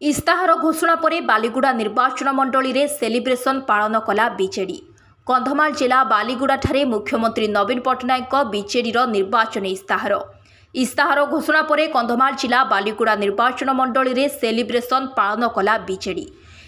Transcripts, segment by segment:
इस्ताहार घोषणा पर बालीगुड़ा निर्वाचन मंडली रे सेलिब्रेशन पालन कला बीजेडी। कंधमाल जिला बालीगुड़ा ठारे मुख्यमंत्री नवीन पट्टनायक बीजेडी निर्वाचन इस्ताहार घोषणा पर कंधमाल जिला बालीगुड़ा निर्वाचन मंडली रे सेलिब्रेशन पालन कला बीजेडी।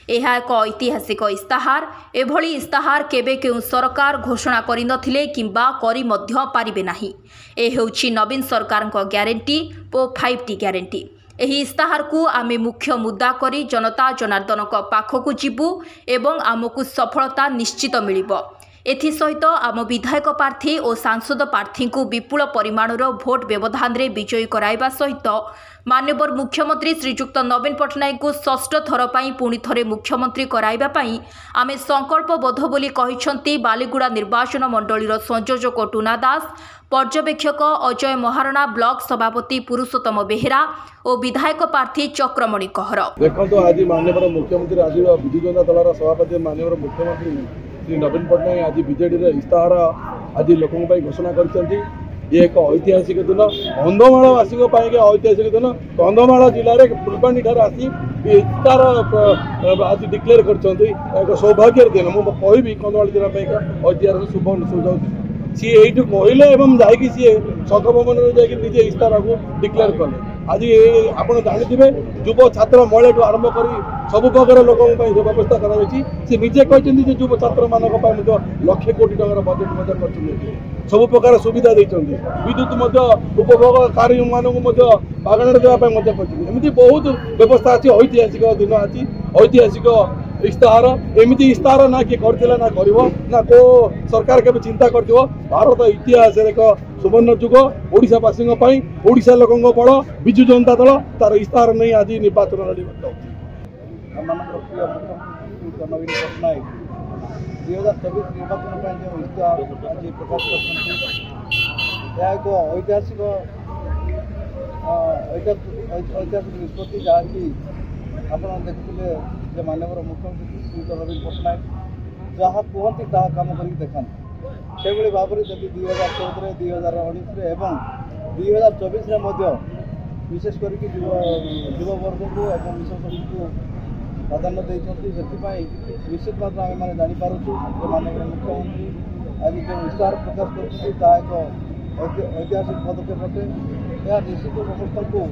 यह एक ऐतिहासिक इस्ताहार। एभली इस्ताहार केबे केउ सरकार घोषणा करि नथिले किंबा करि मध्य पारिबे नाही। ए हेउछि नवीन सरकार ग्यारंटी और 5T ग्यारंटी। एही इस्ताहार को आमे मुख्य मुद्दा करी जनता जनार्दन पाखकु जीवु एवं आमको सफलता निश्चित मिलिबो। एथि सहित आम विधायक प्रार्थी और सांसद प्रार्थी को विपुल परिमाणर भोट व्यवधान रे विजयी कराइबा सहित माननीय मुख्यमंत्री श्रीजुक्त नवीन पट्टनायक को षष्ठ थर पई पुणी थरे मुख्यमंत्री कराइबा पई आमे संकल्पबद्ध बोली कहिसंती बालीगुड़ा निर्वाचन मंडलीर संयोजक टुना दास, पर्यवेक्षक अजय महारणा, ब्लॉक सभापति पुरुषोत्तम बेहेरा और विधायक प्रार्थी चक्रमणि कहर। देखो आज माननीय मुख्यमंत्री आज विजु जनता दल सभापति माननीय मुख्यमंत्री श्री नवीन पट्टनायक आज बीजेडी इस्ताहार आज लोकों घोषणा कर ये एक ऐतिहासिक दिन कंधमालवासी ऐतिहासिक दिन। कंधमाल जिले में फुलबाणी ठार आसी इस्ताहार आज डिक्लेयर कर सौभाग्य दिन मुझे कहि कंधमाल जिला ऐतिहासिक शुभ सुझाव सी ये कहले जाकि सी संघभवन निजे इस्ताहार को डिक्लेयर कले। आज आप जानते युव छात्र महिला आरंभ कर सब प्रकार लोक व्यवस्था करजे कहते युव छात्र मान लक्षे कोटी टकर बजेट कर सब प्रकार सुविधा देते विद्युत उपभोग कार्य मागण देवाई बहुत व्यवस्था अच्छी ऐतिहासिक दिन आज ऐतिहासिक इस्ताहार एमती इस्ताहार ना किए करथिला ना करिवो ना को सरकार के चिंता करथिवो। भारत इतिहास एक सुवर्ण जुग ओडिशावासी ओडिशा लोकों बड़ विजु जनता दल तार इस्ताहार नहीं आज निर्वाचन लड़े। नवीन पट्टनायक 2024 निर्वाचन जो इस्ताहार आज प्रकाश कर ऐतिहासिक निष्पत्ति जहाँकि आप देखुले जे माननीय मुख्यमंत्री श्री नवीन पट्टनायक जहाँ कहती ता कम कर देखा से भाव में जब 2014 2019 एवं 2024 विशेषकर युववर्ग को एवं विशेष को प्राधान्य देते से निश्चित मात्रा आम मैंने जापर माननीय मुख्यमंत्री आज जो इस्ताहार प्रकाश कर ऐतिहासिक पदक्षेप अटे यह निश्चित समस्त को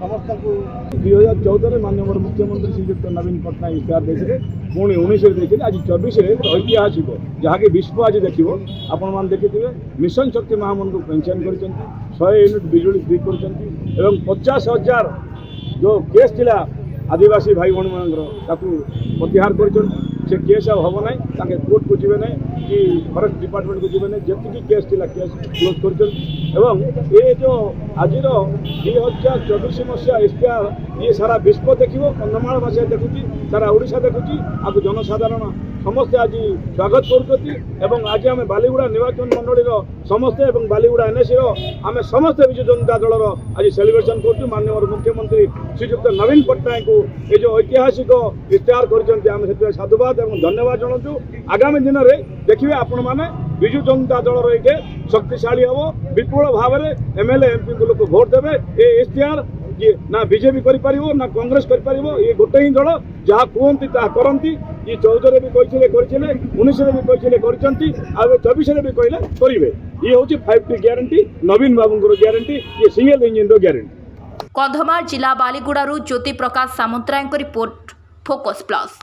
2014 माननीय मुख्यमंत्री श्रीजुक्त नवीन पट्टनायक इस्ताहार देते पुणी 19 देखिए आज 24 ऐतिहासिक जहाँकि विश्व आज देखो आपण देखिए मिशन शक्ति महामंत्र को पेंशन कर 100 यूनिट बिजुली फ्री कर 50,000 जो केस थिला आदिवासी भाई भौणी मान प्रत्याहार कर से केस हम ना कोर्ट को जीवे ना कि फरेस्ट डिपार्टमेंट को जीवे ना जी केस थी केस क्लोज कर ये जो आज 2024 मसीहा इस्ताहार ये सारा विश्व देखो कंधमाल भाषा देखुची सारा ओडिशा देखुची आपको जनसाधारण समस्ते आज स्वागत कर आज आम बालीगुड़ा निर्वाचन मंडल समस्ते बालीगुड़ा एनएसी आम समस्ते विजु जनता दल आज सेलिब्रेशन कर माननीय मुख्यमंत्री श्रीजुक्त नवीन पट्टनायक को ये जो ऐतिहासिक इस्ताहार कर साधुवाद और धन्यवाद जनाऊँ। आगामी दिन में देखिए आपण मैंने विजु जनता दल ये शक्तिशाली हम विपुल भाव में एमएलए एमपी को लोग भोट देवे। ये इस्ताहार ना बीजेपी कर ना कांग्रेस कर ये गोटे ही दल जहाँ कहती करती ये 14 भी कहते 19 भी कहते 24 भी कहले करेंगे। ये हूँ 5T ग्यारंटी नवीन बाबू ग्यारंटी ये सिंगल इंजिन ग्यारंटी। कंधमाल जिला बालीगुड़ारू Jyoti Prakash Samantaray report focus plus.